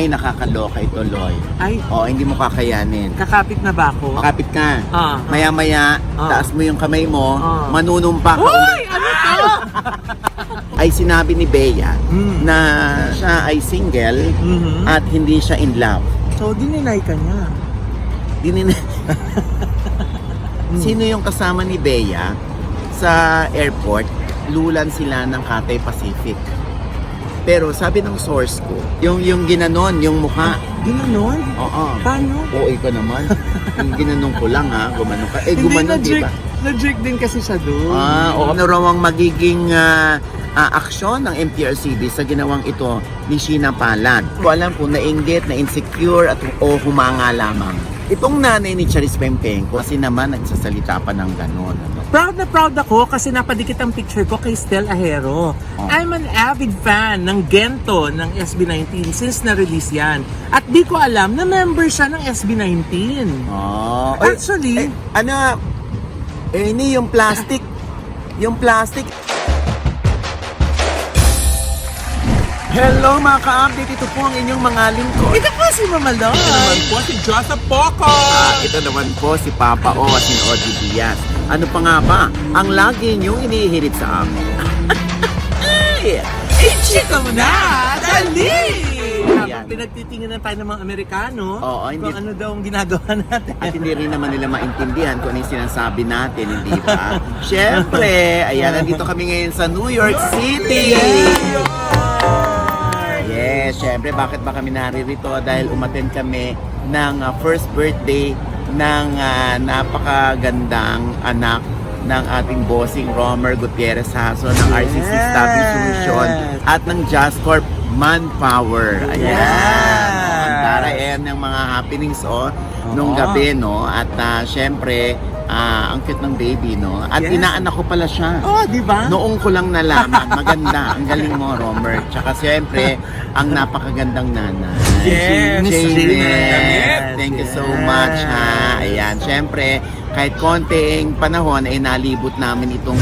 nakakaloka ito, Loy. Ay, Oo, hindi mo kakayanin. kakapit na ba ako? Kapit ka. Ah. Maya-maya, taas mo yung kamay mo, manunumpa ka. Uy! Ano to? Ay sinabi ni Bea Mm. na siya ay single Mhm. at hindi siya in love. So, dininay ka niya. Sino yung kasama ni Bea sa airport? Lulan sila ng Cathay Pacific. Pero sabi ng source ko, yung ginanon, yung mukha. Ginanon? Oo. Paano? Oo, ikaw naman. Yung ginanon ko lang ha, gumanon ka. Eh, gumanon, di ba? Na-jerk din kasi siya doon. Oo. Ano raw ang magiging aksyon ng MTRCB sa ginawang ito ni Sheena Palad? Ko alam kung nainggit, na-insecure at o humanga lamang. Itong nanay ni Charis Pempeng kasi naman nagsasalita pa ng ganon. Ano? Proud na proud ako kasi napadikit ang picture ko kay Stel Ahero. I'm an avid fan ng Gento ng SB19 since na-release yan. At di ko alam na member siya ng SB19. Oh, Actually, ini yung plastic. Yung plastic. Hello mga ka-update, ito po ang inyong mga lingkod. ito po si Mama Loy. Ito naman po si Joseph Poco. Ito naman po si Papa O at si Ogie Diaz. Ano pa nga ba ang lagi niyong inihirit sa amin? Ichika mo na! Dali! Yan. Pinagtitingin na tayo ng mga Amerikano Oo, hindi- kung ano daw ang ginagawa natin. At hindi rin naman nila maintindihan kung ano yung sinasabi natin, hindi ba? Siyempre, ayan, nandito kami ngayon sa New York City! Yes, syempre, bakit ba kami naririto? Dahil umattend kami ng first birthday ng napakagandang anak ng ating bossing Romer Gutierrez Haso ng RCC Staffing Solution at ng JustCorp Manpower. Ayan. Ang tara ng mga happenings nung gabi, no? At syempre, ang cute ng baby, no? At Yes. inaanak ko pala siya. Oh, di ba? Noong ko lang nalaman, maganda. Ang galing mo, Romer. Tsaka siyempre, ang napakagandang nanay. Yes, James. Thank you so Yes. much, ha. Ayan, siyempre, kahit konting panahon, ay nalibot namin itong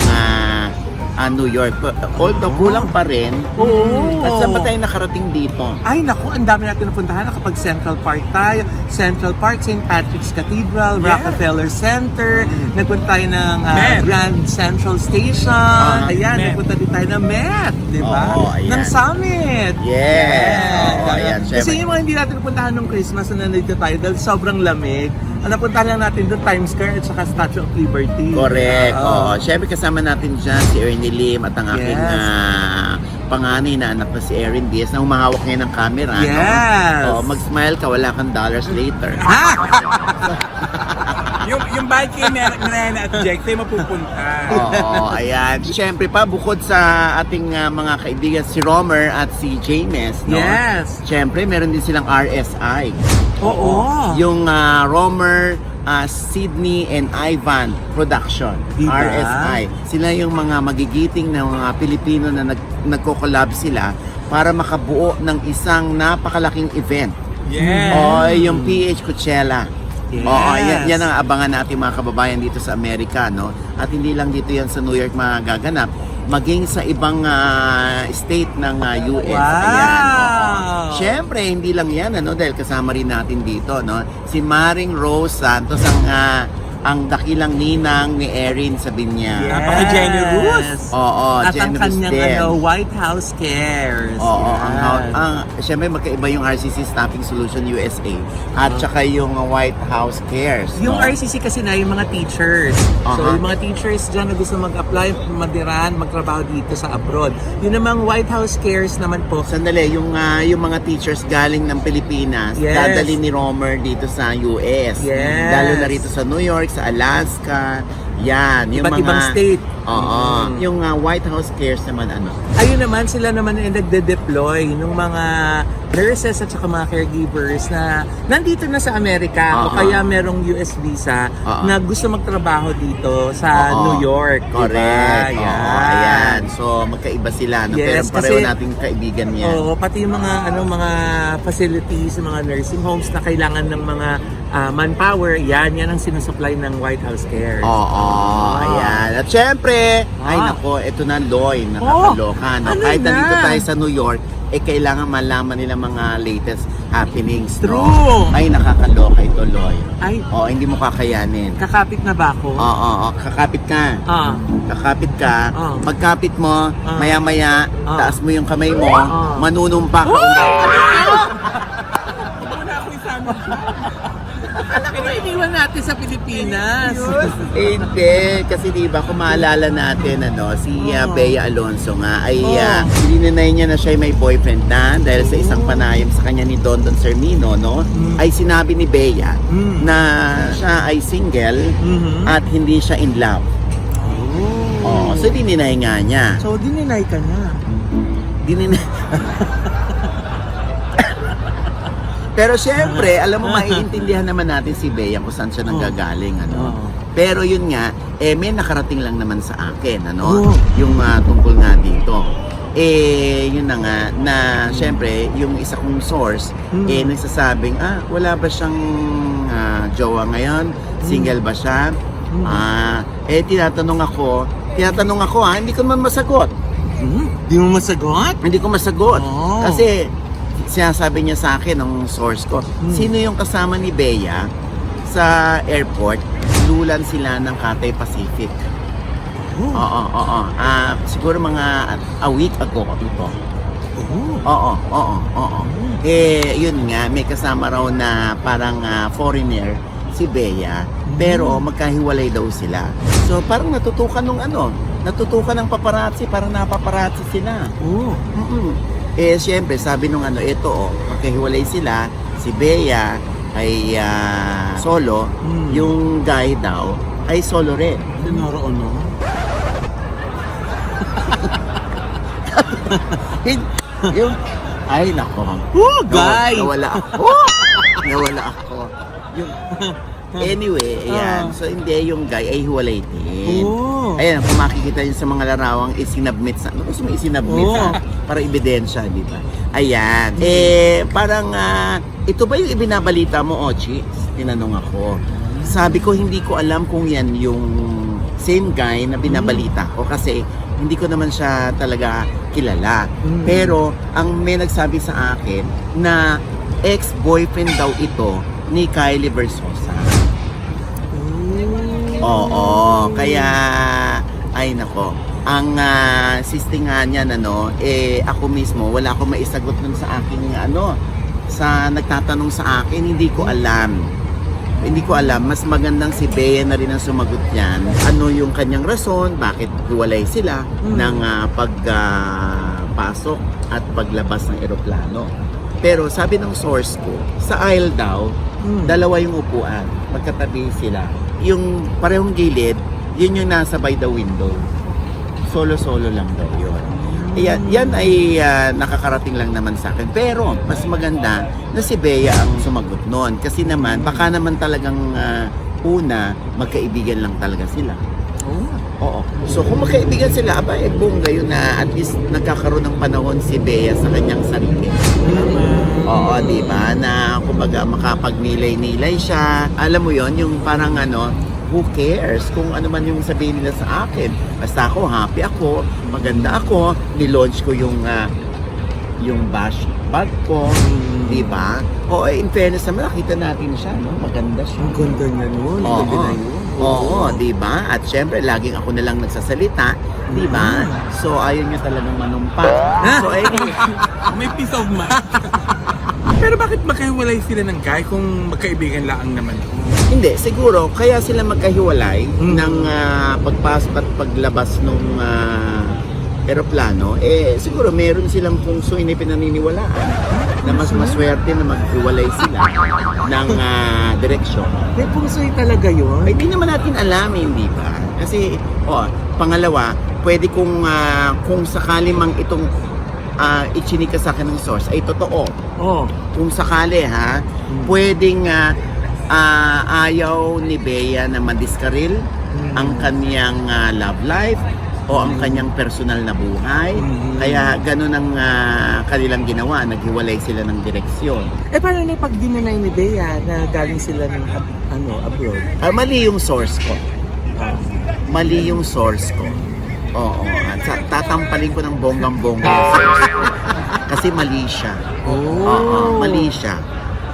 New York. Although, kulang pa rin. Oo. At saan ba tayo nakarating dito? Ay, naku, ang dami natin napuntahan kapag Central Park tayo. Central Park, St. Patrick's Cathedral, Yeah. Rockefeller Center. Nagpunta tayo ng Met. Grand Central Station. Ayan, Met. nagpunta din tayo ng Met, di ba? Oo, ayan. Ng Summit. Yes. Oo, ayan, Kasi syempre. yung mga hindi natin napuntahan nung Christmas na nandito tayo dahil sobrang lamig. Ang napuntahan lang natin doon, Times Square at saka Statue of Liberty. Correct. Oo. Siyempre kasama natin dyan si Ernie Lim at ang aking Yes. panganay na anak na si Erin Diaz na humahawak ngayon ng camera. Yes. No? Mag-smile ka, wala kang dollars later. yung bike kay Nena at Jack, tayo mapupunta. Oo, ayan. Siyempre pa, bukod sa ating mga kaibigan si Romer at si James, no? Yes. Siyempre, meron din silang RSI. Oo. Yung Romer, Sydney and Ivan Production, Diba? RSI. Sila yung mga magigiting na mga Pilipino na nagko-collab sila para makabuo ng isang napakalaking event. Yes. O yung PH Coachella. Yes. Oo, yan ang abangan natin mga kababayan dito sa Amerika, no? At hindi lang dito yan sa New York magaganap, maging sa ibang state ng US. Wow! Ayan. Oo. Siyempre, hindi lang yan, ano, dahil kasama rin natin dito, no? Si Maring Rose Santos, ang dakilang ninang ni Erin sa Binyag. Yes. Napaka-generous. Oo, At ang generous kanyang din. White House Cares. Oo, Yan. siyempre magkaiba yung RCC Staffing Solution USA at saka yung White House Cares. Yung no? RCC kasi na yung mga teachers. So Aha. yung mga teachers dyan na gusto mag-apply, magtrabaho dito sa abroad. Yung namang White House Cares naman po. Sandali, yung mga teachers galing ng Pilipinas, Yes. dadali ni Romer dito sa US. Yes. Lalo na rito sa New York, sa Alaska. Yan, yung Iba't mga ibang state. Oo. Yung White House Cares naman ano. Ayun naman, sila naman ay nagde-deploy ng mga nurses at saka mga caregivers na nandito na sa Amerika o kaya merong US visa na gusto magtrabaho dito sa Oo. New York. Correct. Diba? Oo, ayan. So magkaiba sila, no? Yes, Pero pareho kasi- nating kaibigan yan. Oo, pati yung mga facilities, mga nursing homes na kailangan ng mga manpower, yan ang sinusupply ng White House Care. Oo, ayan. At syempre, ay Ah. nako, ito na Loy, nakakaloka. No? ano Kahit na? nandito tayo sa New York, kailangan malaman nila mga latest happenings. True. No? Ay, nakakaloka ito, Loy. Ay, Hindi mo kakayanin. kakapit na ba ako? Kakapit ka. Kakapit ka. Pagkapit mo, maya-maya, taas mo yung kamay mo, manunumpa ka. Muna ako isama. Pero iniwan natin sa Pilipinas. Hindi, kasi diba kung maalala natin si Bea Alonso nga ay dininay niya na siya ay may boyfriend na dahil sa isang panayam sa kanya ni Don Sermino, no? Ay sinabi ni Bea na siya ay single at hindi siya in love. So dininay nga niya. So, dininay ka na. Dininay. Pero syempre, alam mo, maiintindihan naman natin si Bea kung saan siya nanggagaling, Pero yun nga, may nakarating lang naman sa akin, Yung tungkol nga dito. Yun na nga, na syempre, yung isa kong source, nagsasabing, wala ba siyang jowa ngayon? Single ba siya? Tinatanong ako, hindi ko naman masagot. Di mo masagot? Hindi ko masagot. Kasi, sinasabi niya sa akin, ng source ko, sino yung kasama ni Bea sa airport? Lulan sila ng Cathay Pacific. Siguro mga a week ago ito. Yun nga, may kasama raw na parang foreigner si Bea, pero magkahiwalay daw sila. So parang natutukan ng paparazzi, parang napaparazzi sila. Siyempre, sabi nung magkahiwalay sila, si Bea ay solo, yung guy daw ay solo rin. Sinoro no? Ay, nako. Guy! Nawala ako. Anyway, ayan. So, hindi, yung guy ay hiwalay din. Ayan, kung makikita yun sa mga larawang isinabmit sa... Ano gusto mo isinabmit para ebidensya, di ba? Ayan. Parang, ito ba yung ibinabalita mo, Ochi? Tinanong ako. Sabi ko, hindi ko alam kung yan yung same guy na binabalita ko kasi hindi ko naman siya talaga kilala. Pero, ang may nagsabi sa akin na ex-boyfriend daw ito ni Kylie Versosa. Kaya ay nako. Ang sisting nga niya ako mismo wala akong maisagot nun sa aking sa nagtatanong sa akin, hindi ko alam. Mas magandang si Bea na rin ang sumagot niyan. Ano yung kanyang rason, bakit hiwalay sila ng pagpasok at paglabas ng eroplano. Pero sabi ng source ko, sa aisle daw, dalawa yung upuan, magkatabi sila. Yung parehong gilid, yun yung nasa by the window. Solo-solo lang daw yun. Yan ay nakakarating lang naman sa akin. Pero mas maganda na si Bea ang sumagot noon. Kasi naman, baka naman talagang magkaibigan lang talaga sila. Oo. So kung magkaibigan sila, bongga yun na at least nagkakaroon ng panahon si Bea sa kanyang sarili. Di ba? Na kumbaga makapagnilay-nilay siya. Alam mo yon yung parang who cares kung ano man yung sabihin nila sa akin. Basta ako, happy ako, maganda ako, nilaunch ko yung bash bag ko, di ba? In fairness naman, nakita natin siya, maganda siya. Ang ganda niya nun. Di ba? At syempre, laging ako na lang nagsasalita, di ba? So, ayaw niyo talagang manumpa. So, anyway. May peace of mind. Pero bakit magkahiwalay sila ng guy kung magkaibigan lang naman? Hindi, siguro, kaya sila magkahiwalay ng pagpasok at paglabas ng eroplano, siguro meron silang pungsoy na pinaniniwalaan na mas maswerte na maghiwalay sila ng direksyon. May pungsoy talaga yun? Ay, di naman natin alam, hindi ba? Kasi, pangalawa, pwede kung sakali mang itong ichinika sa akin ng source, ay totoo. Kung sakali, pwedeng ayaw ni Bea na madiskaril ang kanyang love life o ang kanyang personal na buhay. Kaya ganun ang kanilang ginawa, naghiwalay sila ng direksyon. Paano na pag dinanay ni Bea na galing sila ng abroad? Mali yung source ko. Mali yung source ko. At tatampalin ko ng bonggang-bongga yung source ko. Kasi mali siya. Oh. Mali siya.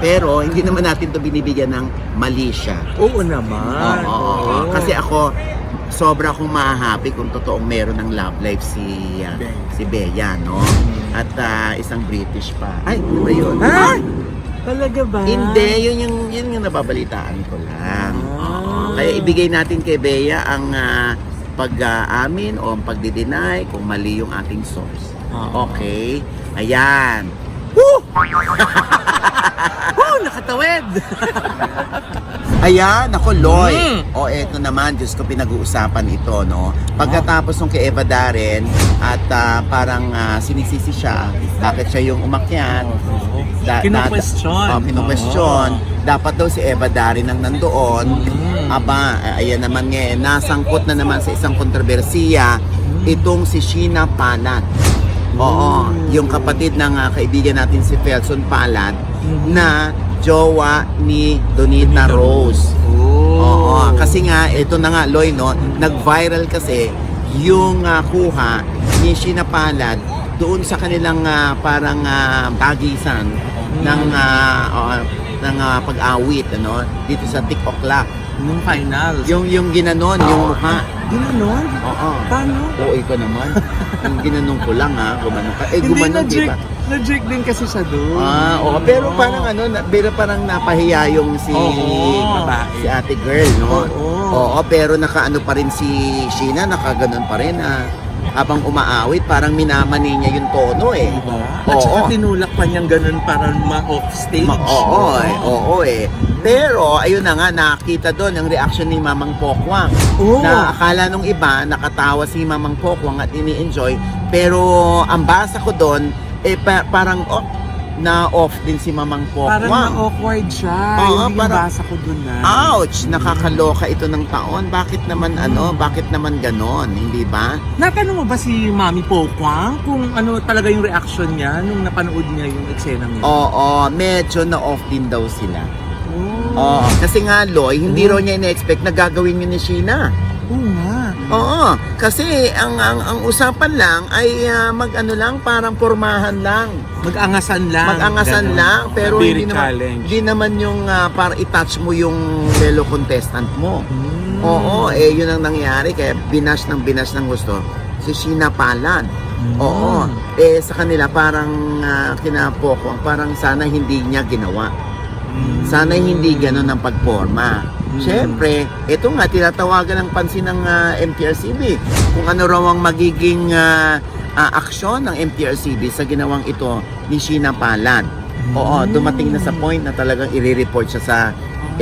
Pero hindi naman natin to binibigyan ng mali siya. Oo naman. Oo. Kasi ako, sobra akong ma-happy kung totoong meron ng love life si Bea, no? At isang British pa. Ay, ano ba yun? Ha? Talaga ba? Hindi, yun yung nababalitaan ko lang. Oo. Kaya ibigay natin kay Bea ang pag-amin o ang pagdi-deny kung mali yung ating source. Okay? Ayan. Woo! Oh, nakatawid! Ayan, ako Loy. O eto naman, Diyos ko, pinag-uusapan ito, no? Pagkatapos nung kay Eva Darren at parang sinisisi siya, bakit siya yung umakyat? Kino-question. Kino-question. Dapat daw si Eva Darren ang nandoon. Aba, ayan naman nga, nasangkot na naman sa isang kontrobersiya itong si Sheena Palad. Oo, yung kapatid ng kaibigan natin si Felson Palad na jowa ni Donita Rose. Oo, kasi nga, ito na nga, Loy, no? Nag-viral kasi yung kuha ni Sheena Palad doon sa kanilang parang bagisan ng pag-awit, ano? Dito sa TikTok. Nung finals. Yung ginanon, yung mukha. Ginanon? Oo. Paano? Oo, ikaw naman. Yung ginanong ko lang gumanon ka. Hindi, Gumanon, di ba? na-jerk din kasi siya doon. Oo. Pero parang pero parang napahiya yung babae. si ate girl, no? Oo. Pero nakaano pa rin si Sheena, nakaganon pa rin habang umaawit, parang minamani niya yung tono Diba? At saka tinulak pa niyang ganun para ma-off stage. Oo. Pero, ayun na nga, nakita doon ang reaction ni Mamang Pokwang. Na akala nung iba, nakatawa si Mamang Pokwang at ini-enjoy. Pero, ang basa ko doon, parang na-off din si Mamang Pokwang. Parang na-awkward siya. Oo, Yung basa ko doon na. Ouch! Nakakaloka ito ng taon. Bakit naman bakit naman ganon? Hindi ba? Natanong mo ba si Mami Pokwang kung ano talaga yung reaction niya nung napanood niya yung eksena niya? Oo, medyo na-off din daw sila. Oo, kasi nga Loy, hindi raw niya ina-expect na gagawin yun ni Sheena. Oo nga. Oo, kasi ang usapan lang ay parang pormahan lang. Mag-angasan lang. Mag-angasan Ganun. lang, pero Very challenge. hindi naman yung para i-touch mo yung fellow contestant mo. Oo, yun ang nangyari, kaya binash ng gusto si Sheena Palad. Oo, sa kanila parang kinapoko, parang sana hindi niya ginawa. Sana hindi gano'n ang pagporma. Siyempre, ito nga, tinatawagan ng pansin ng MTRCB. Kung ano raw ang magiging aksyon ng MTRCB sa ginawang ito ni Sheena Palad. Oo, dumating na sa point na talagang i-report siya sa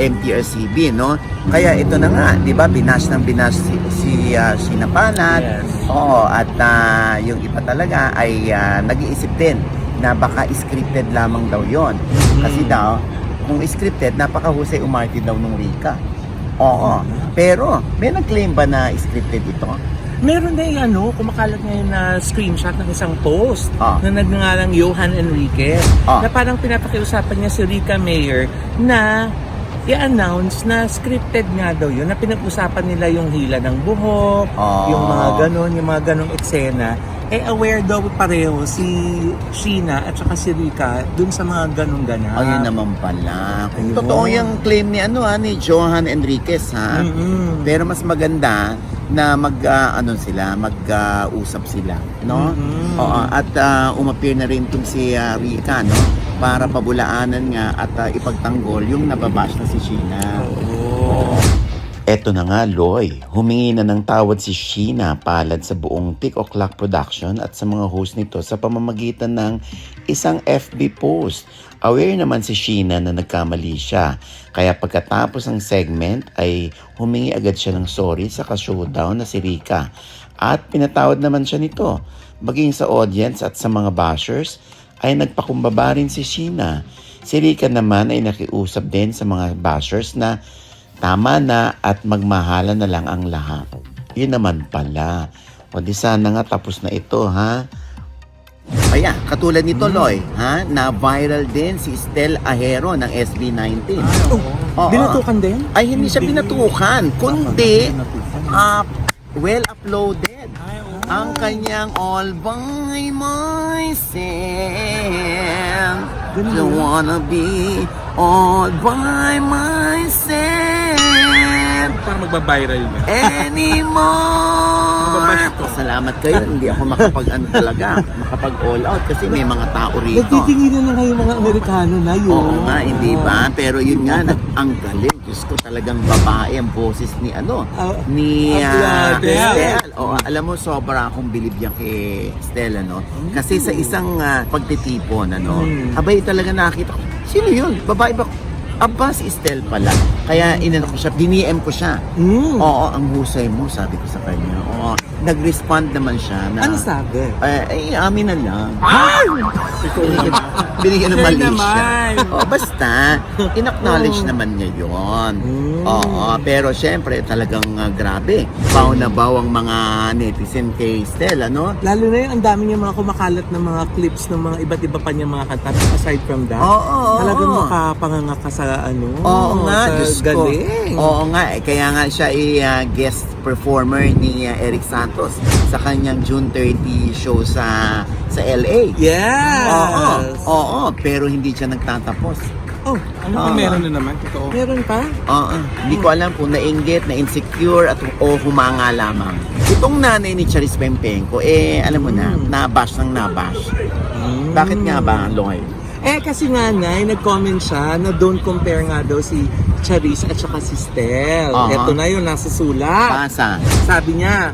MTRCB, no? Kaya ito na nga, di ba, binash si Sheena Palad. Yes. Oo, at yung iba talaga ay nag-iisip din na baka scripted lamang daw yon. Kasi daw, kung scripted, napakahusay umarte daw nung Rika. Oo. Pero, may nag-claim ba na scripted ito? Meron na yung kumakalat ngayon na screenshot ng isang post na nagngangalang Johan Enriquez na parang pinapakiusapan niya si Rika Mayer na i-announce na scripted nga daw yun, na pinag-usapan nila yung hila ng buhok, yung mga ganong eksena. Aware daw pareho si Sheena at saka si Rika dun sa mga ganong ganap. Ayun naman pala. Kung totoo yung claim ni Johan Enriquez, Pero mas maganda na mag-usap sila, no? Oo, at umappear na rin tong si Rika, no? Para pabulaanan nga at ipagtanggol yung nababash na si Sheena. Eto na nga, Loy. Humingi na ng tawad si Sheena Palad sa buong Pick O'Clock Production at sa mga host nito sa pamamagitan ng isang FB post. Aware naman si Sheena na nagkamali siya. Kaya pagkatapos ng segment ay humingi agad siya ng sorry sa ka-showdown na si Rika. At pinatawad naman siya nito. Maging sa audience at sa mga bashers ay nagpakumbaba rin si Sheena. Si Rika naman ay nakiusap din sa mga bashers na tama na at magmahala na lang ang lahat. Yun naman pala. O di sana nga tapos na ito, ha? Ayan, katulad nito, Loy, ha? Na-viral din si Estel Ahero ng SB19. Binatukan din? Ay, hindi siya binatukan, kundi well uploaded. ang kanyang all by myself. Don't wanna be all by myself Parang magbabiral na. anymore. Mababash ko. Salamat kayo, hindi ako makapag-ano talaga, makapag-all out kasi may mga tao rito. Nagtitinginan na kayo mga Amerikano na yun. Oo nga, hindi ba? Pero yun nga, ang galing. Diyos ko, talagang babae ang boses ni ni Estelle. Oo, alam mo, sobra akong bilib yan kay Estelle, ano? Kasi sa isang pagtitipon, abay talaga nakita ko, sino yun? Babae ba? Aba, si Estelle pala. Kaya inano ko siya, diniem ko siya. Oo, ang husay mo, sabi ko sa kanya. Oo, nag-respond naman siya na... Ano sabi? Amin na lang. Ay! Binigyan ng Sure mali siya. naman. Basta, in-acknowledge naman niya yun. Oo, pero syempre, talagang grabe. Baw na baw ang mga netizen kay Estelle, ano? Lalo na yung ang dami niya mga kumakalat ng mga clips ng mga iba't iba pa niya mga kanta. Aside from that, talagang makapanganga ka sa Oo nga, sa Diyos ko. galing. Oo nga, kaya nga siya guest performer ni Eric Santos sa kanyang June 30 show sa LA. Yes! Oo, pero hindi siya nagtatapos. Oh, Ano kung meron na naman? Totoo. meron pa? Oo, hindi ko alam kung nainggit, na-insecure, o humanga lamang. Itong nanay ni Charis Pempenko, alam mo na, nabash ng nabash. Bakit nga ba, Lloyd? Kasi nga nag-comment siya na don't compare nga daw si Charisse at saka si Stell. Ito na yun, nasa sulat. Pasa. Sabi niya,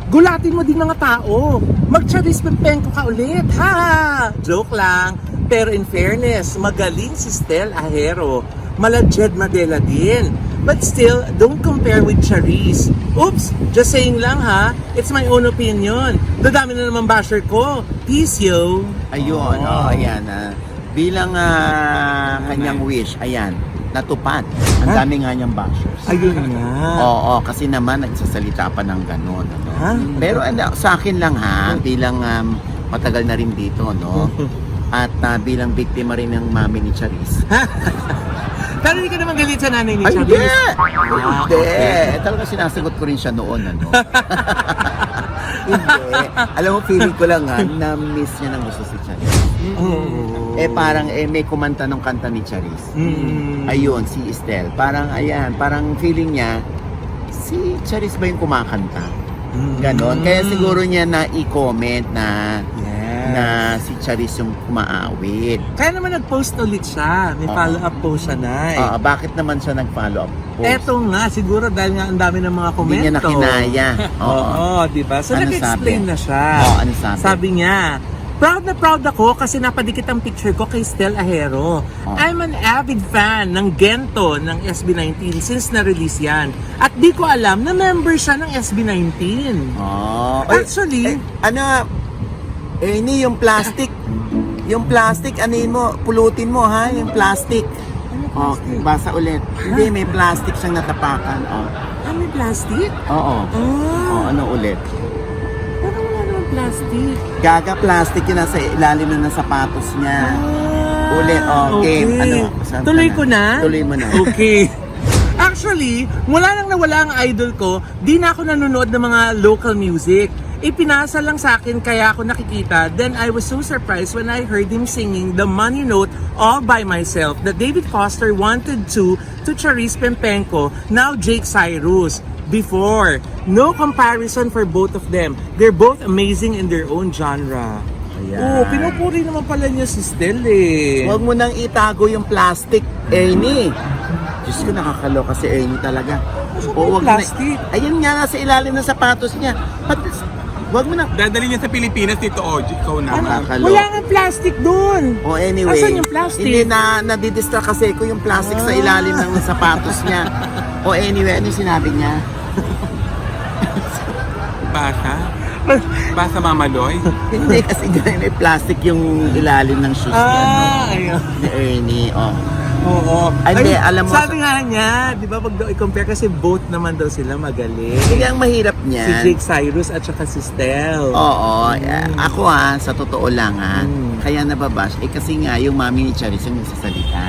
gulatin mo din mga tao. Mag-Charisse Pempenko ka ulit, ha? Joke lang. Pero in fairness, magaling si Stell Ahero. Malajed Madela din. But still, don't compare with Charisse. Oops, just saying lang ha. It's my own opinion. Dadami na naman basher ko. Peace, yo. Ayun, ayan. Bilang kanyang wish, ayan, natupad. Ang dami nga niyang bashers. Ayun nga. Oo, kasi naman nagsasalita pa ng gano'n. Ha? Pero sa akin lang bilang matagal na rin dito, no? At bilang biktima rin ng mami ni Charisse. Pero hindi ka naman galit sa nanay ni Ay, hindi! Charisse. Hindi! Talaga sinasagot ko rin siya noon, ano? Hindi. Alam mo, feeling ko lang na-miss niya ng gusto si Charisse. Parang may kumanta ng kanta ni Charisse. Ayun, si Estelle. Parang, parang feeling niya, si Charisse ba yung kumakanta? Ganon. Kaya siguro niya na i-comment na si Charisse yung kumaawit. Kaya naman nag-post ulit siya. May follow-up post siya na Bakit naman siya nag-follow up post? Eto nga, siguro dahil nga ang dami ng mga komento. Hindi niya nakinaya. Oo, diba? So Ano nag-explain sabi? na siya. Ano sabi? Sabi niya, proud na proud ako kasi napadikit ang picture ko kay Stell Ahero. I'm an avid fan ng Gento ng SB19 since na-release yan. At di ko alam na member siya ng SB19. Actually, ini yung plastic. Yung plastic, anin mo, pulutin mo ha, yung plastic. Basa ulit. Hindi, may plastic siyang natapakan. may plastic? Oo. Ano ulit? Parang wala naman plastic. Gaga plastic yun nasa ilalim na ng sapatos niya. Ulit, game. Saan ka Tuloy ko na? Tuloy mo na. Okay. Actually, mula nang nawala ang idol ko, di na ako nanonood ng mga local music. Ipinasa lang sa akin kaya ako nakikita. Then I was so surprised when I heard him singing the money note all by myself that David Foster wanted to Charisse Pempenko, now Jake Cyrus. Before, no comparison for both of them. They're both amazing in their own genre. Ayan. Pinupuri naman pala niya si Stell eh. Huwag mo nang itago yung plastic, Ernie. Diyos ko, nakakaloka si Ernie talaga. Wag plastic. Ayun nga, nasa ilalim ng sapatos niya. Huwag mo na. Dadali niya sa Pilipinas dito, Oji. Ikaw naman. Nakakaloka. Wala nga plastic dun. Anyway. Asan yung plastic? Hindi nadidistract kasi ko yung plastic sa ilalim ng sapatos niya. Anyway, ano yung sinabi niya? Basa Mama Loy. Hindi kasi ganyan, may plastic yung ilalim ng shoes niya. Ayun. Ni Ernie, Oo. Hindi, alam mo. Sabi nga niya, di ba pag daw i-compare kasi both naman daw sila magaling. Hindi ang mahirap Si niyan. Jake Cyrus at saka si Stell. Oo, ako sa totoo lang kaya nababash, kasi nga yung mami ni Charisse yung nagsasalita.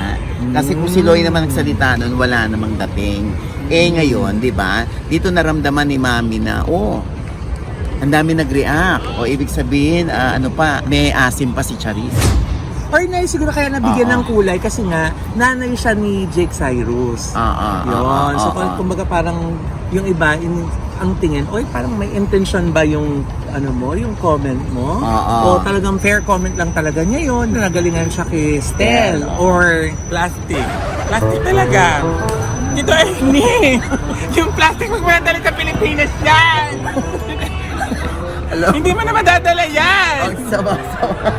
Kasi kung si Loy naman nagsalita nun, wala namang dating. Ngayon, di ba, dito naramdaman ni mami na, ang dami nag-react. O ibig sabihin, ano pa, may asim pa si Charis. Or na siguro kaya nabigyan Oo. ng kulay kasi nga nanay siya ni Jake Cyrus. Yun. So kumbaga parang yung iba ang tingin, oy parang may intention ba yung ano mo, yung comment mo? O talagang fair comment lang talaga niya yun. Nagalingan siya kay Stel. Or Plastic. Plastic talaga. Dito Ernie. Yung plastic magmadala sa Pilipinas yan. Hindi mo na madadala yan. Ang sama-sama.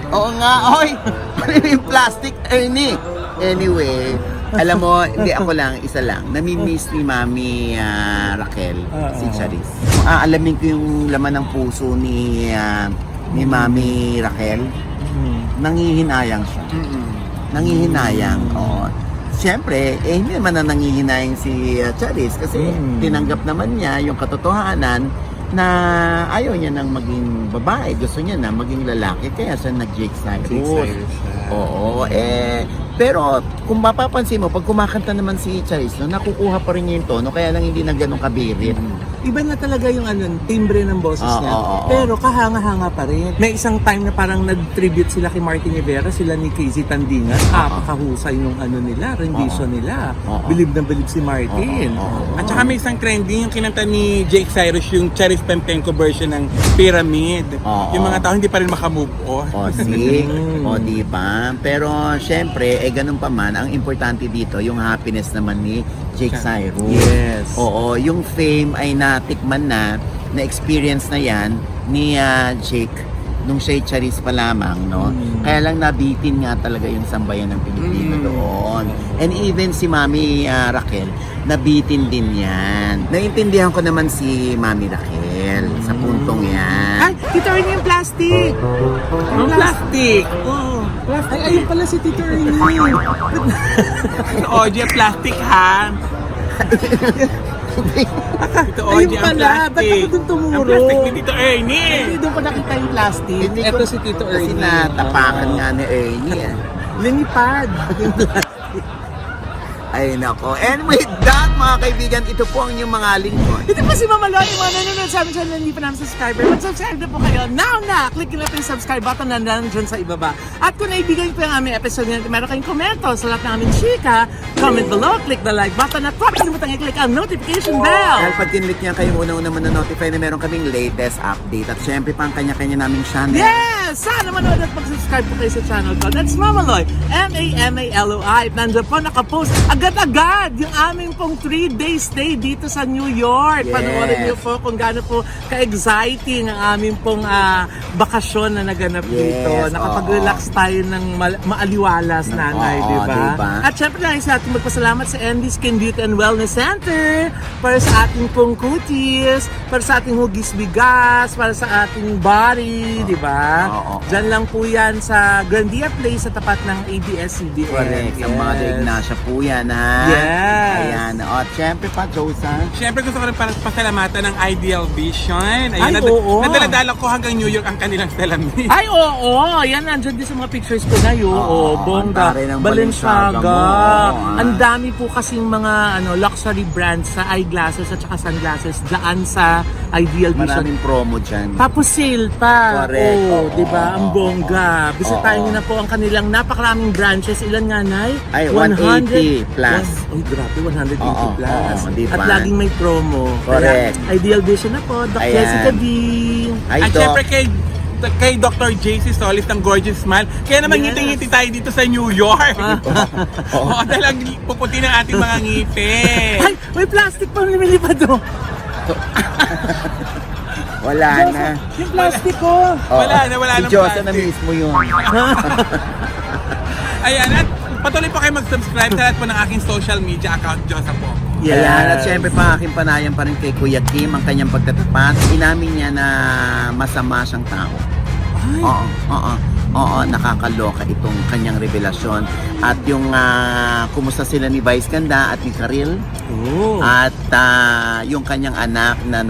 Oo nga, oy! Ano yung plastic, Ernie? Anyway, alam mo, hindi ako lang, isa lang. Namimiss ni Mami Raquel, si Charis. Kung aalamin ko yung laman ng puso ni Mami Raquel, nangihinayang siya. Nangihinayang, oo. Siyempre, hindi naman na nangihinayang si Charis kasi tinanggap naman niya yung katotohanan na ayaw niya nang maging babae. Gusto niya na maging lalaki. Kaya siya nag-Jake Cyrus. Oo, pero kung mapapansin mo, pag kumakanta naman si Charis, nakukuha pa rin niya yung tono, kaya lang hindi na ganun kabirit. iba na talaga yung timbre ng boses niya. Pero kahanga-hanga pa rin. May isang time na parang nag-tribute sila kay Martin Rivera, sila ni Casey Tandingan. Napakahusay nung nila, rendition nila. Bilib na bilib si Martin. At saka may isang trending yung kinanta ni Jake Cyrus, yung Charis Pempenko version ng Pyramid. Yung mga tao hindi pa rin makamove on. Diba? Pero syempre, ganun pa man, ang importante dito, yung happiness naman ni Jake Cyrus. Yes. Oo, yung fame ay natikman na experience na yan ni Jake nung siya'y Charis pa lamang, no? Kaya lang nabitin nga talaga yung sambayan ng Pilipino doon. And even si Mami Raquel, nabitin din yan. Naintindihan ko naman si Mami Raquel sa puntong yan. Ay, Tito Ernie yung plastic! Yung plastic! Oo. Ay, ayun pala si Tito Ernie. OJ plastic ha. Ito OJ Ayun ang pala, ba't plastic. ako dun tumuro? Ang plastic ni Tito Ernie. Hindi doon ko nakita yung plastic. Hindi Ito ko- si Tito Kasi Ernie. natapakan nga ni Ernie. Linipad. Yung plastic. Ay nako. And with that, mga kaibigan, ito po ang inyong mga lingkod. Ito po si Mama Loy, yung mga nanonood sa amin channel na hindi pa namin subscriber. Mag-subscribe na po kayo now na! Click nyo lang yung subscribe button na nandyan sa ibaba. At kung naibigan po yung aming episode nyo, meron kayong komento sa lahat ng aming chika, comment below, click the like button at huwag kalimutan i-click ang notification bell. Dahil pag kinlik niya kayo, una-una notify na meron kaming latest update. At syempre pa ang kanya-kanya naming channel. Yes! Sana manood at mag-subscribe po kayo sa channel ko. That's Mama Loy, M-A-M-A-L-O-I. At nandiyan po nakapost agad-agad yung aming pong 3-day stay dito sa New York. Yes. Panoorin niyo po kung gaano po ka-exciting ang aming pong bakasyon na naganap dito. Nakapag-relax tayo ng maaliwalas, nanay, Oo, di ba? diba? At syempre nais natin magpasalamat sa ND Skin Beauty and Wellness Center para sa ating pong cuties, para sa ating hugis bigas, para sa ating body, di ba? Diyan lang po yan sa Grandia Place sa tapat ng ABS-CBN. Correct. Sa mga Ignacia po yan, ha? Yes. Ayan. At syempre pa, Josan. Siyempre gusto ko rin para pasalamatan ng Ideal Vision. Ay, oo. Nadaladala ko hanggang New York ang kanilang salamin. Ay, oo! Yan, nandyan din sa mga pictures ko na yun. Oo, Bongga. ang tari ng Balenciaga. Balenciaga mo. Ang dami po kasing mga luxury brands sa eyeglasses at saka sunglasses daan sa Ideal Vision. Maraming promo dyan. Tapos sale pa. Correct. Oo, Oo, di ba? Ang oo, bongga. Bisitahin oo. niyo na po ang kanilang napakaraming branches. Ilan nga, Nay? Ay, 180 plus. Ay, grabe, 180 Oo, plus. oo, di ba? At laging may promo. Correct. Kaya, Ideal Vision na po. Doc Ayan. Jessica D. Ay, At Doc. syempre kay Dr. JC Solis ng Gorgeous Smile. Kaya naman Yes. ngiti-ngiti tayo dito sa New York. Oo, dahil ang puputi ng ating mga ngipin. Ay, may plastic pa lumilipad doon. Wala na. Yung plastic ko. Wala na Si ng Josan na plastic. mismo yun. Ayan, at patuloy po kayo mag-subscribe sa lahat po ng aking social media account, Josa po. Ayan, at syempre pa aking panayam pa rin kay Kuya Kim ang kanyang pagtatapat. Inamin niya na masama siyang tao. Oo, nakakaloka itong kanyang revelasyon. At yung kumusta sila ni Vice Ganda at ni Karil. Oh. At yung kanyang anak na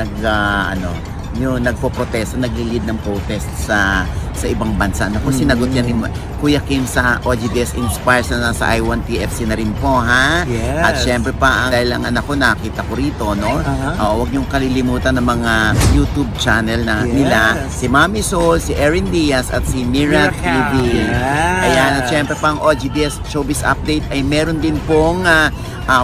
yung nagpo-protest, naglilid ng protest sa sa ibang bansa. Naku, sinagot yan ni Kuya Kim sa OGDS Inspires na nasa I1TFC na rin po, ha? Yes. At syempre pa, dahil ang anak ko nakita ko rito, no? Huwag niyong kalilimutan ng mga YouTube channel na nila. Si Mami Sol, si Erin Diaz, at si Mira TV. Ayan, at syempre pang OGDS Showbiz Update ay meron din pong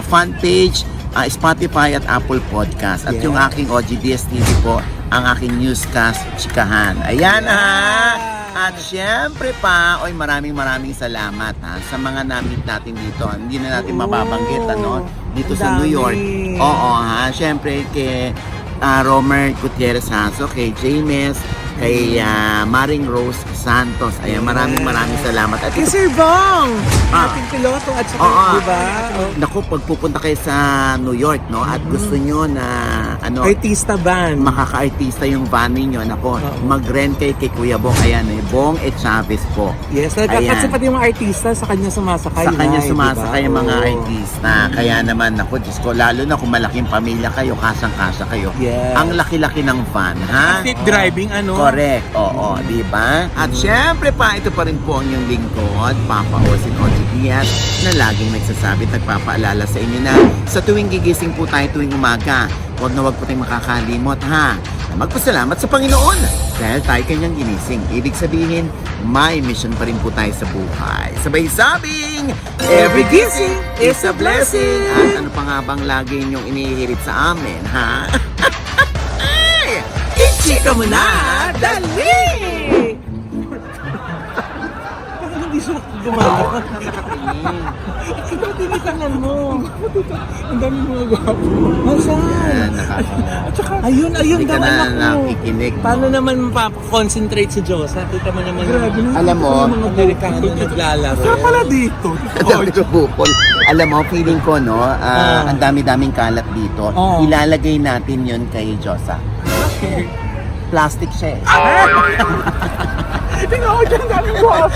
fan page, Spotify at Apple Podcast. At yung aking OGDS TV po, ang aking newscast, Chikahan. Ayan, ha! At syempre pa, maraming salamat, ha, sa mga na-meet natin dito. Hindi na natin mababanggit, ano, dito sa New York. Oo, ha, syempre kay Romer Gutierrez Haso, kay James, kay Maring Rose Santos. Ayan, maraming salamat. At Kay Sir Bong! Ating piloto at saka, di ba? Naku, pag pupunta kayo sa New York, no, at gusto nyo na, Artista van. makaka-artista yung van ninyo, naku, mag-rent kayo kay Kuya Bong. Ayan, Bong Chavez po. Yes, Ayan. kasi pati yung mga artista sa kanya sumasakay. Sa kanya na, sumasakay diba? yung mga artista. Kaya naman, naku, Diyos ko, lalo na kung malaking pamilya kayo, kasang-kasa kayo. Yes. Ang laki-laki ng van, ha? Safe driving, Correct, oo, di ba? At syempre pa, ito pa rin po ang inyong lingkod, Papa Osin Oji Diaz, na laging nagsasabi at nagpapaalala sa inyo na sa tuwing gigising po tayo tuwing umaga, huwag po tayong makakalimot, ha? Na magpasalamat sa Panginoon dahil tayo kanyang ginising. Ibig sabihin, may mission pa rin po tayo sa buhay. Sabay sabing, every gising is a blessing. At ano pa nga bang lagi inyong inihirit sa amin, ha? Ichika mo na! Dali! Bakit hindi siya gumagawa? Ikaw tinitangan mo. Ang dami mga gwapo. Nasaan? Ayun, Hindi ka daw na anak mo. nakikinig. Paano naman mapakonsentrate si Diyosa? Kita mo naman Grabe na. Alam mo, yung mga Amerikano naglalaro. Saan pala dito? Ang dami ko bukol. Alam mo, feeling ko, no, ang dami-daming kalat dito. Ilalagay natin yun kay Diyosa. Plastic siya eh. Tingnan ko dyan, ang daming gwapo.